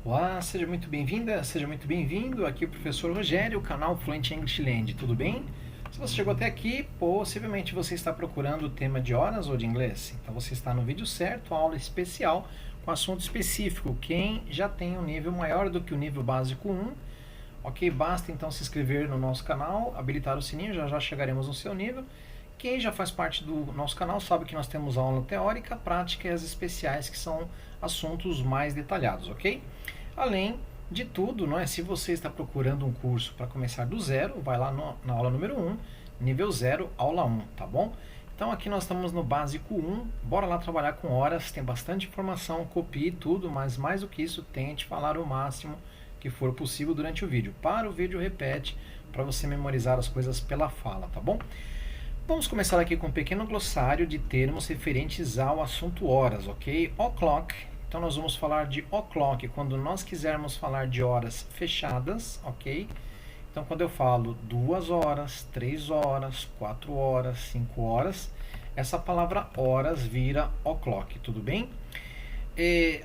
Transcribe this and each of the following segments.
Olá, seja muito bem-vinda, seja muito bem-vindo. Aqui é o professor Rogério, canal Fluent English Land, tudo bem? Se você chegou até aqui, possivelmente você está procurando o tema de horas ou de inglês. Então você está no vídeo certo, aula especial com assunto específico. Quem já tem um nível maior do que o nível básico 1, ok? Basta então se inscrever no nosso canal, habilitar o sininho, já chegaremos no seu nível. Quem já faz parte do nosso canal sabe que nós temos aula teórica, prática e as especiais, que são assuntos mais detalhados, ok? Além de tudo, não é? Se você está procurando um curso para começar do zero, vai lá na aula número 1, nível 0, aula 1, tá bom? Então aqui nós estamos no básico 1, bora lá trabalhar com horas, tem bastante informação, copie tudo, mas mais do que isso, tente falar o máximo que for possível durante o vídeo. Para o vídeo, repete, para você memorizar as coisas pela fala, tá bom? Vamos começar aqui com um pequeno glossário de termos referentes ao assunto horas, ok? O'clock, então nós vamos falar de o'clock quando nós quisermos falar de horas fechadas, ok? Então quando eu falo 2 horas, 3 horas, 4 horas, 5 horas, essa palavra horas vira o'clock, tudo bem?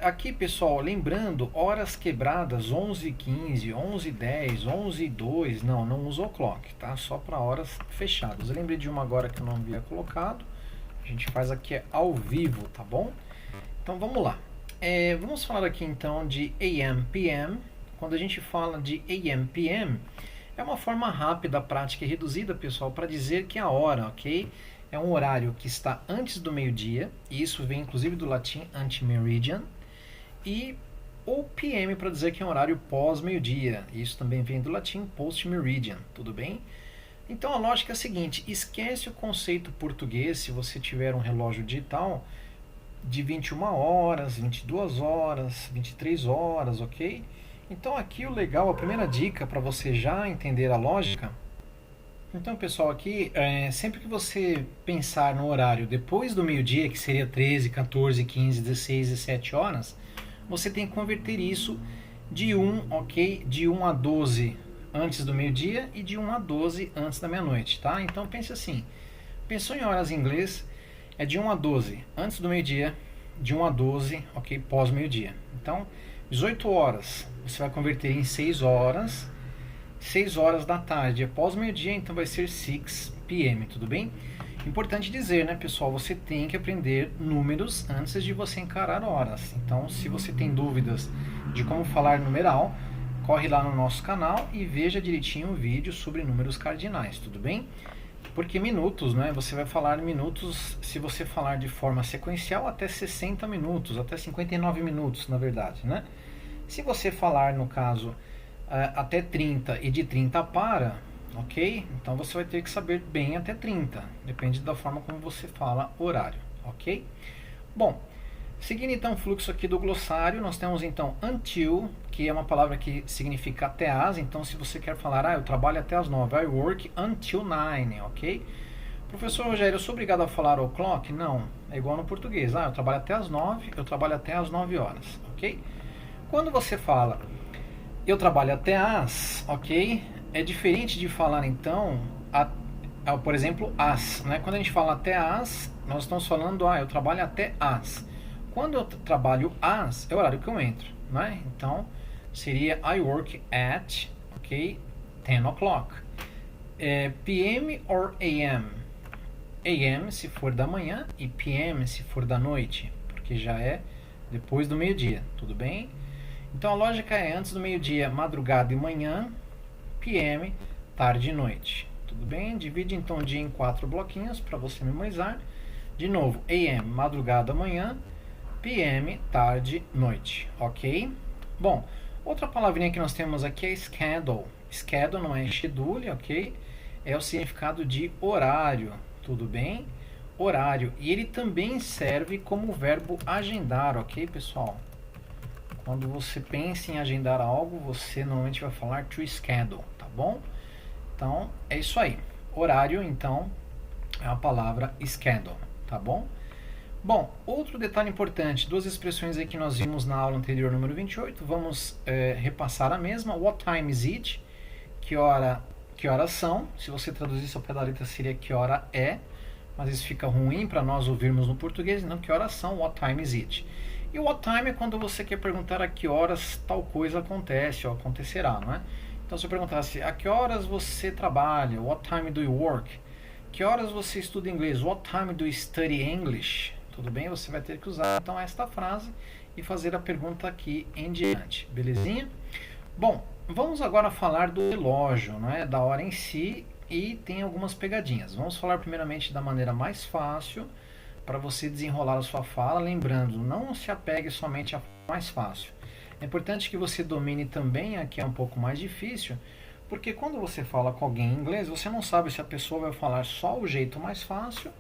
Aqui, pessoal, lembrando, horas quebradas 11h15, 11h10, 11h02, não uso o'clock, tá? Só para horas fechadas. Eu lembrei de uma agora que eu não havia colocado. A gente faz aqui ao vivo, tá bom? Então vamos lá. Vamos falar aqui então de AM, PM. Quando a gente fala de AM, PM, é uma forma rápida, prática e reduzida, pessoal, para dizer que a hora, ok? É um horário que está antes do meio-dia, e isso vem inclusive do latim ante-meridian, e ou PM para dizer que é um horário pós-meio-dia, isso também vem do latim post-meridian, tudo bem? Então a lógica é a seguinte, esquece o conceito português, se você tiver um relógio digital, de 21 horas, 22 horas, 23 horas, ok? Então aqui o legal, a primeira dica para você já entender a lógica. Então, pessoal, aqui, sempre que você pensar no horário depois do meio-dia, que seria 13, 14, 15, 16, 17 horas, você tem que converter isso de 1, ok? De 1 a 12 antes do meio-dia e de 1 a 12 antes da meia-noite, tá? Então, pense assim, pensou em horas em inglês, é de 1 a 12 antes do meio-dia, de 1 a 12, ok? Pós-meio-dia. Então, 18 horas, você vai converter em 6 horas, 6 horas da tarde, após meio-dia, então vai ser 6 p.m., tudo bem? Importante dizer, né, pessoal, você tem que aprender números antes de você encarar horas. Então, se você tem dúvidas de como falar numeral, corre lá no nosso canal e veja direitinho o vídeo sobre números cardinais, tudo bem? Porque minutos, né, você vai falar minutos, se você falar de forma sequencial, até 60 minutos, até 59 minutos, na verdade, né? Se você falar, no caso, até 30 e de 30 para, ok? Então você vai ter que saber bem até 30, depende da forma como você fala horário, ok? Bom, seguindo então o fluxo aqui do glossário, nós temos então until, que é uma palavra que significa até as, então se você quer falar, eu trabalho até as 9, I work until 9, ok? Professor Rogério, eu sou obrigado a falar o'clock? Não, é igual no português, eu trabalho até as 9, eu trabalho até as 9 horas, ok? Quando você fala eu trabalho até as, ok? É diferente de falar então, por exemplo, as, né? Quando a gente fala até as, nós estamos falando, eu trabalho até as. Quando eu trabalho as, é o horário que eu entro, né? Então, seria I work at, ok? 10 o'clock. PM or AM? AM se for da manhã e PM se for da noite, porque já é depois do meio-dia, tudo bem? Então a lógica é antes do meio-dia, madrugada e manhã, PM, tarde e noite. Tudo bem? Divide então o dia em 4 bloquinhos para você memorizar. De novo, AM, madrugada, manhã, PM, tarde, noite. Ok? Bom, outra palavrinha que nós temos aqui é schedule. Schedule não é schedule, ok? É o significado de horário. Tudo bem? Horário. E ele também serve como verbo agendar, ok, pessoal? Quando você pensa em agendar algo, você normalmente vai falar to schedule, tá bom? Então, é isso aí. Horário, então, é a palavra schedule, tá bom? Bom, outro detalhe importante, duas expressões aí que nós vimos na aula anterior, número 28, vamos repassar a mesma. What time is it? Que horas são? Se você traduzir isso ao pé da letra, seria que hora é, mas isso fica ruim para nós ouvirmos no português, então que horas são? What time is it? E what time é quando você quer perguntar a que horas tal coisa acontece ou acontecerá, não é? Então, se eu perguntasse a que horas você trabalha, what time do you work? Que horas você estuda inglês? What time do you study English? Tudo bem? Você vai ter que usar então esta frase e fazer a pergunta aqui em diante, belezinha? Bom, vamos agora falar do relógio, não é? Da hora em si, e tem algumas pegadinhas. Vamos falar primeiramente da maneira mais fácil para você desenrolar a sua fala, lembrando, não se apegue somente à mais fácil. É importante que você domine também a que é um pouco mais difícil, porque quando você fala com alguém em inglês, você não sabe se a pessoa vai falar só o jeito mais fácil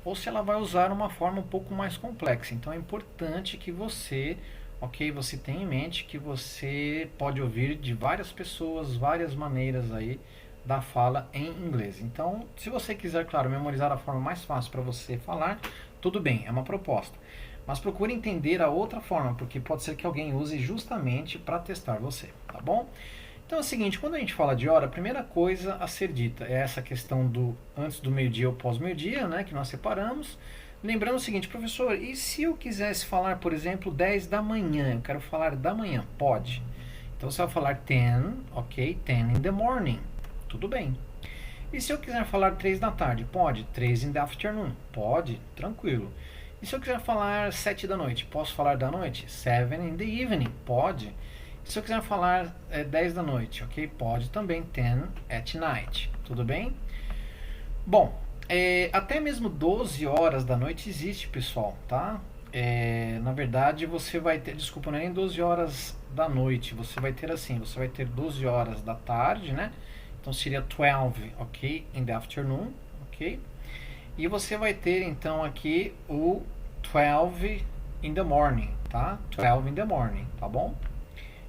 ou se ela vai usar uma forma um pouco mais complexa. Então é importante que você, você tenha em mente que você pode ouvir de várias pessoas, várias maneiras aí da fala em inglês. Então, se você quiser, claro, memorizar a forma mais fácil para você falar, tudo bem, é uma proposta. Mas procure entender a outra forma, porque pode ser que alguém use justamente para testar você, tá bom? Então é o seguinte, quando a gente fala de hora, a primeira coisa a ser dita é essa questão do antes do meio-dia ou pós-meio-dia, né, que nós separamos. Lembrando o seguinte, professor, e se eu quisesse falar, por exemplo, 10 da manhã, eu quero falar da manhã, pode. Então você vai falar 10, ok, 10 in the morning, tudo bem. E se eu quiser falar 3 da tarde, pode, 3 in the afternoon, pode, tranquilo. E se eu quiser falar 7 da noite, posso falar da noite? 7 in the evening, pode. E se eu quiser falar 10 da noite, ok, pode também, 10 at night, tudo bem? Bom, até mesmo 12 horas da noite existe, pessoal, tá? Na verdade, você vai ter, desculpa, não é nem 12 horas da noite, você vai ter assim, você vai ter 12 horas da tarde, né? Então seria 12, ok, in the afternoon, ok? E você vai ter então aqui o 12 in the morning, tá? 12 in the morning, tá bom?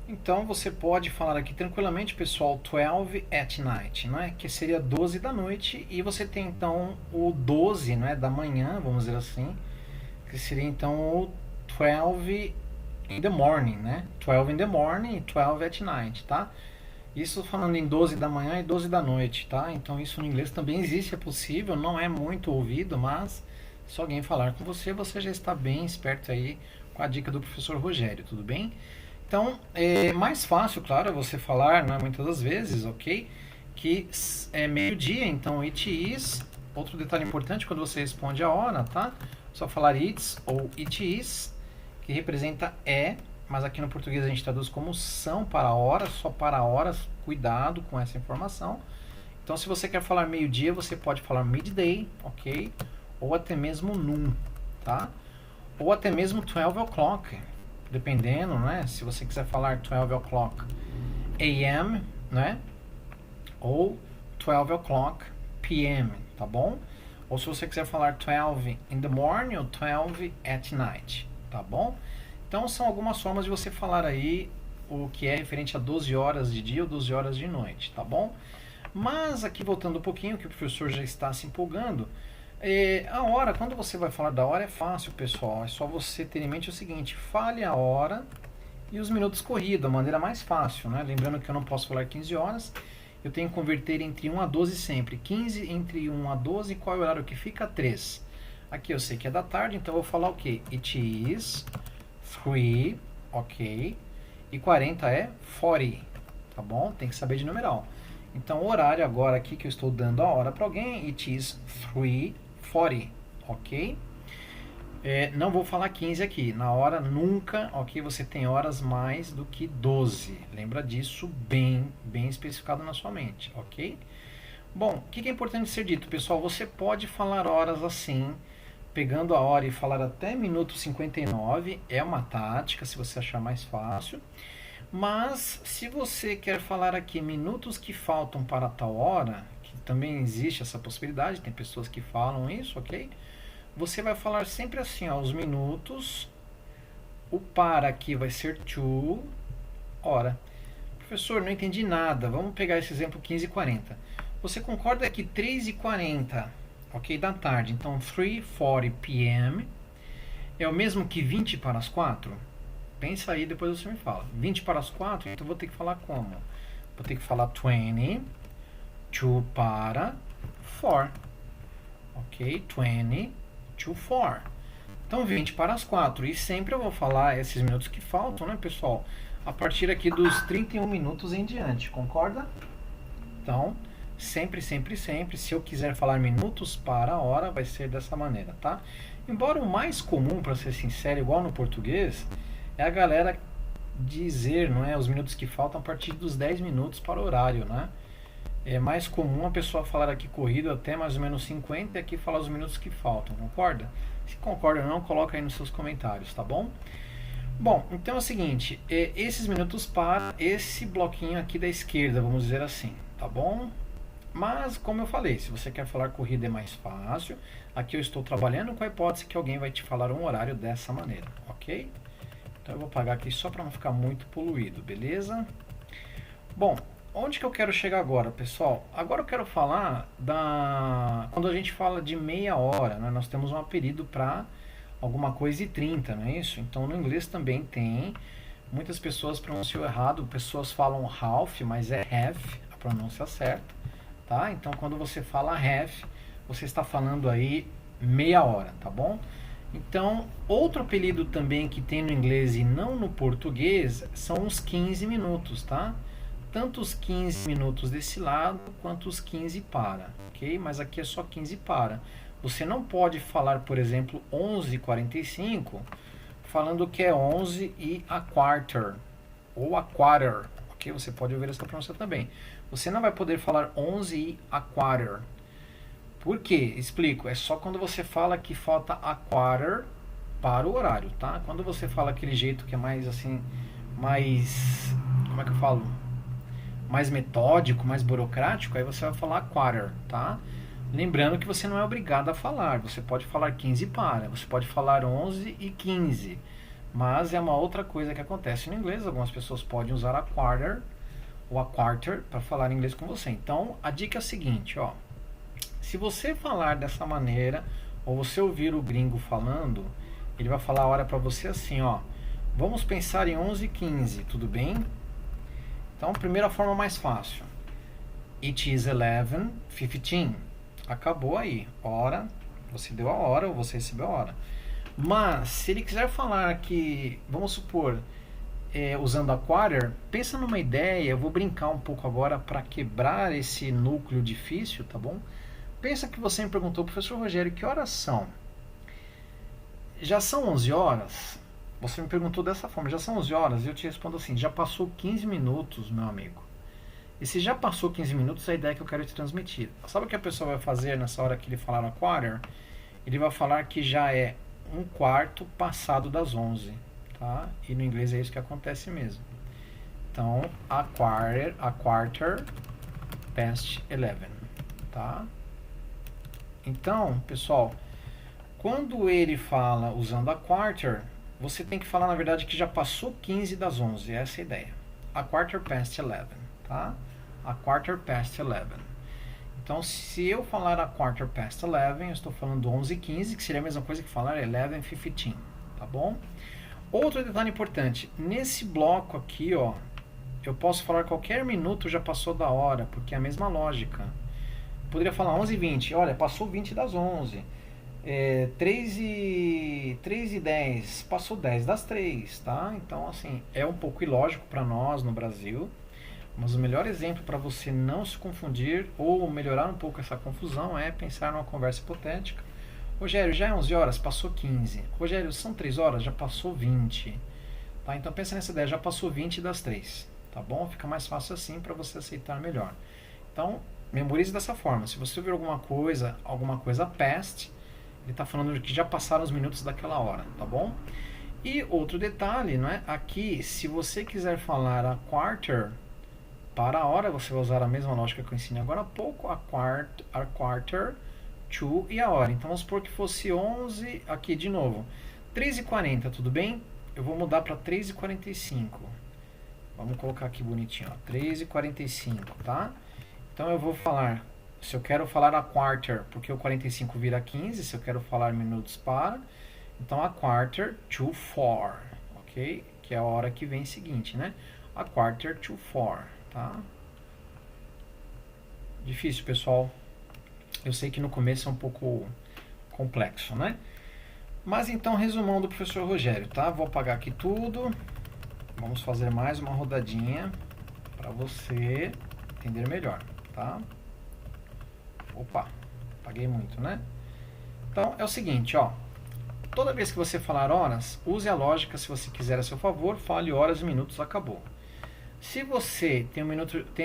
Então você pode falar aqui tranquilamente, pessoal, 12 at night, né? Que seria 12 da noite, e você tem então o 12, né, da manhã, vamos dizer assim, que seria então o 12 in the morning, né? 12 in the morning e 12 at night, tá? Isso falando em 12 da manhã e 12 da noite, tá? Então isso no inglês também existe, é possível, não é muito ouvido, mas se alguém falar com você, você já está bem esperto aí com a dica do professor Rogério, tudo bem? Então, é mais fácil, claro, você falar, né, muitas das vezes, ok? Que é meio-dia, então it is. Outro detalhe importante quando você responde a hora, tá? Só falar it's ou it is, que representa é, mas aqui no português a gente traduz como são para horas, só para horas, cuidado com essa informação. Então, se você quer falar meio-dia, você pode falar midday, ok? Ou até mesmo noon, tá? Ou até mesmo 12 o'clock, dependendo, né? Se você quiser falar 12 o'clock AM, né? Ou 12 o'clock PM, tá bom? Ou se você quiser falar 12 in the morning ou 12 at night, tá bom? Então são algumas formas de você falar aí o que é referente a 12 horas de dia ou 12 horas de noite, tá bom? Mas aqui voltando um pouquinho, que o professor já está se empolgando, a hora, quando você vai falar da hora é fácil, pessoal, é só você ter em mente o seguinte, fale a hora e os minutos corridos, a maneira mais fácil, né? Lembrando que eu não posso falar 15 horas, eu tenho que converter entre 1 a 12 sempre, 15 entre 1 a 12, qual é o horário que fica? 3. Aqui eu sei que é da tarde, então eu vou falar o quê? It is 3, ok, e 40 é 40, tá bom? Tem que saber de numeral. Então, o horário agora aqui que eu estou dando a hora para alguém, it is 3:40, ok? Não vou falar 15 aqui, na hora nunca, ok? Você tem horas mais do que 12, lembra disso bem especificado na sua mente, ok? Bom, o que é importante ser dito, pessoal? Você pode falar horas assim, pegando a hora e falar até minuto 59, é uma tática, se você achar mais fácil. Mas, se você quer falar aqui minutos que faltam para tal hora, que também existe essa possibilidade, tem pessoas que falam isso, ok? Você vai falar sempre assim, ó, os minutos, o para aqui vai ser to, hora. Professor, não entendi nada, vamos pegar esse exemplo 15:40. Você concorda que 3:40, ok, da tarde, então 3:40 p.m. é o mesmo que 20 para as 4? Pensa aí, depois você me fala. 20 para as 4, então eu vou ter que falar como? Vou ter que falar 20 to para 4. Ok? 20 to 4. Então, 20 para as 4. E sempre eu vou falar esses minutos que faltam, né, pessoal? A partir aqui dos 31 minutos em diante, concorda? Então, sempre, sempre, sempre, se eu quiser falar minutos para a hora, vai ser dessa maneira, tá? Embora o mais comum, para ser sincero, igual no português, é a galera dizer, não é, os minutos que faltam a partir dos 10 minutos para o horário, né? É mais comum a pessoa falar aqui corrido até mais ou menos 50 e aqui falar os minutos que faltam, concorda? Se concorda ou não, coloca aí nos seus comentários, tá bom? Bom, então é o seguinte, esses minutos para esse bloquinho aqui da esquerda, vamos dizer assim, tá bom? Mas, como eu falei, se você quer falar corrida é mais fácil, aqui eu estou trabalhando com a hipótese que alguém vai te falar um horário dessa maneira, ok? Então eu vou apagar aqui só para não ficar muito poluído, beleza? Bom, onde que eu quero chegar agora, pessoal? Agora eu quero falar quando a gente fala de meia hora, né? Nós temos um apelido para alguma coisa e 30, não é isso? Então no inglês também tem. Muitas pessoas pronunciam errado, pessoas falam half, mas é half, a pronúncia certa, tá? Então quando você fala half, você está falando aí meia hora, tá bom? Então, outro apelido também que tem no inglês e não no português são os 15 minutos, tá? Tanto os 15 minutos desse lado quanto os 15 para, ok? Mas aqui é só 15 para. Você não pode falar, por exemplo, 11h45 falando que é 11 e a quarter ou a quarter, ok? Você pode ouvir essa pronúncia também. Você não vai poder falar 11 e a quarter. Por quê? Explico. É só quando você fala que falta a quarter para o horário, tá? Quando você fala aquele jeito que é mais assim, mais, como é que eu falo? Mais metódico, mais burocrático, aí você vai falar quarter, tá? Lembrando que você não é obrigado a falar, você pode falar 15 para, você pode falar 11 e 15, mas é uma outra coisa que acontece no inglês, algumas pessoas podem usar a quarter ou a quarter para falar inglês com você. Então, a dica é a seguinte, ó, se você falar dessa maneira, ou você ouvir o gringo falando, ele vai falar a hora para você assim, ó, vamos pensar em 11 e 15, tudo bem? Então, primeira forma mais fácil. It is 11:15. Acabou aí. Hora, você deu a hora ou você recebeu a hora. Mas, se ele quiser falar que, vamos supor, usando a quarter, pensa numa ideia, eu vou brincar um pouco agora para quebrar esse núcleo difícil, tá bom? Pensa que você me perguntou, professor Rogério, que horas são? Já são 11 horas? Você me perguntou dessa forma, já são 11 horas, e eu te respondo assim, já passou 15 minutos, meu amigo. E se já passou 15 minutos, é a ideia que eu quero te transmitir. Sabe o que a pessoa vai fazer nessa hora que ele falar a quarter? Ele vai falar que já é 1/4 passado das 11, tá? E no inglês é isso que acontece mesmo. Então, a quarter past 11, tá? Então, pessoal, quando ele fala usando a quarter, você tem que falar, na verdade, que já passou 15 das 11. Essa é a ideia. A quarter past 11, tá? A quarter past 11. Então, se eu falar a quarter past 11, eu estou falando 11:15, que seria a mesma coisa que falar 11:15, tá bom? Outro detalhe importante. Nesse bloco aqui, ó, eu posso falar qualquer minuto já passou da hora, porque é a mesma lógica. Poderia falar 11:20. Olha, passou 20 das 11. 3:10, passou 10 das 3, tá? Então, assim, é um pouco ilógico para nós no Brasil, mas o melhor exemplo para você não se confundir ou melhorar um pouco essa confusão é pensar numa conversa hipotética. Rogério, já é 11 horas, passou 15. Rogério, são 3 horas, já passou 20. Tá? Então, pensa nessa ideia, já passou 20 das 3, tá bom? Fica mais fácil assim para você aceitar melhor. Então, memorize dessa forma. Se você ouvir alguma coisa past, ele está falando que já passaram os minutos daquela hora, tá bom? E outro detalhe, né? Aqui, se você quiser falar a quarter para a hora, você vai usar a mesma lógica que eu ensinei agora há pouco, a quarter, to e a hora. Então vamos supor que fosse 11, aqui de novo, 3:40, tudo bem? Eu vou mudar para 3:45. Vamos colocar aqui bonitinho, ó, 3:45, tá? Então eu vou falar, se eu quero falar a quarter, porque o 45 vira 15, se eu quero falar minutos para, então a quarter to 4, ok? Que é a hora que vem seguinte, né? A quarter to 4, tá? Difícil, pessoal. Eu sei que no começo é um pouco complexo, né? Mas então, resumão do professor Rogério, tá? Vou apagar aqui tudo. Vamos fazer mais uma rodadinha para você entender melhor, tá? Opa, apaguei muito, né? Então, é o seguinte, ó. Toda vez que você falar horas, use a lógica, se você quiser a seu favor, fale horas e minutos, acabou. Se você tem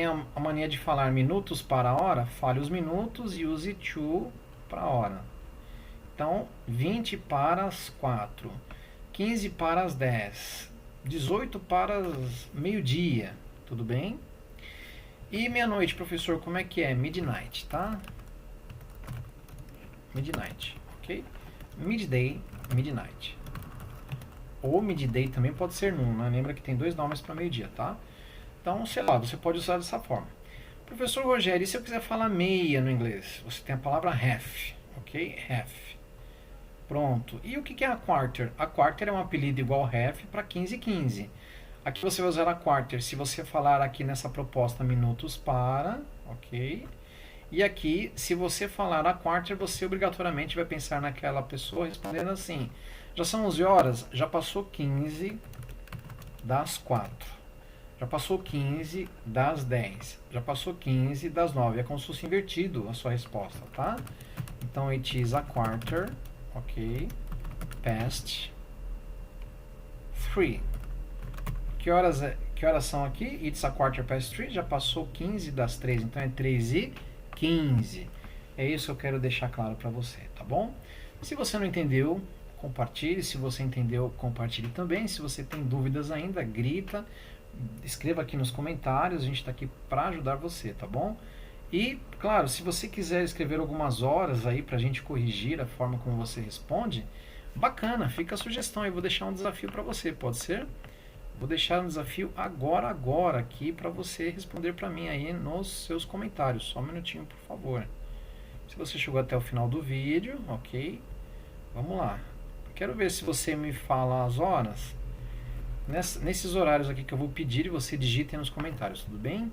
a mania de falar minutos para a hora, fale os minutos e use to para a hora. Então, 20 para as 4, 15 para as 10, 18 para as meio-dia, tudo bem? E meia-noite, professor, como é que é? Midnight, tá? Midnight, ok? Midday, midnight. Ou midday também pode ser num, né? Lembra que tem dois nomes para meio-dia, tá? Então, sei lá, você pode usar dessa forma. Professor Rogério, e se eu quiser falar meia no inglês? Você tem a palavra half, ok? Half. Pronto. E o que é a quarter? A quarter é um apelido igual half para 15 e 15. Aqui você vai usar a quarter se você falar aqui nessa proposta minutos para, ok? E aqui, se você falar a quarter, você obrigatoriamente vai pensar naquela pessoa respondendo assim: já são 11 horas? Já passou 15 das 4. Já passou 15 das 10. Já passou 15 das 9. É como se fosse invertido a sua resposta, tá? Então, it is a quarter, ok? Past 3. Que horas são aqui? It's a quarter past 3. Já passou 15 das 3. Então, é 3 e 15. É isso que eu quero deixar claro para você, tá bom? Se você não entendeu, compartilhe. Se você entendeu, compartilhe também. Se você tem dúvidas ainda, grita. Escreva aqui nos comentários, a gente está aqui para ajudar você, tá bom? E, claro, se você quiser escrever algumas horas aí para a gente corrigir a forma como você responde, bacana, fica a sugestão. Eu vou deixar um desafio para você, pode ser? Vou deixar um desafio agora aqui para você responder para mim aí nos seus comentários. Só um minutinho, por favor. Se você chegou até o final do vídeo, ok? Vamos lá. Quero ver se você me fala as horas nesses horários aqui que eu vou pedir e você digita aí nos comentários, tudo bem?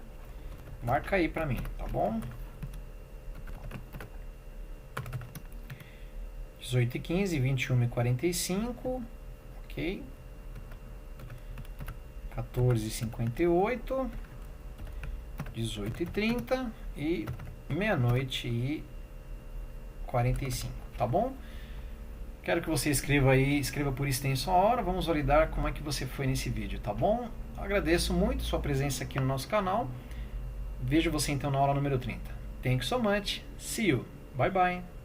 Marca aí pra mim, tá bom? 18h15, 21h45, ok? 14h58, 18h30 e meia-noite e 45, tá bom? Quero que você escreva aí, escreva por extenso a hora, vamos validar como é que você foi nesse vídeo, tá bom? Agradeço muito sua presença aqui no nosso canal. Vejo você então na aula número 30. Thank you so much. See you. Bye bye.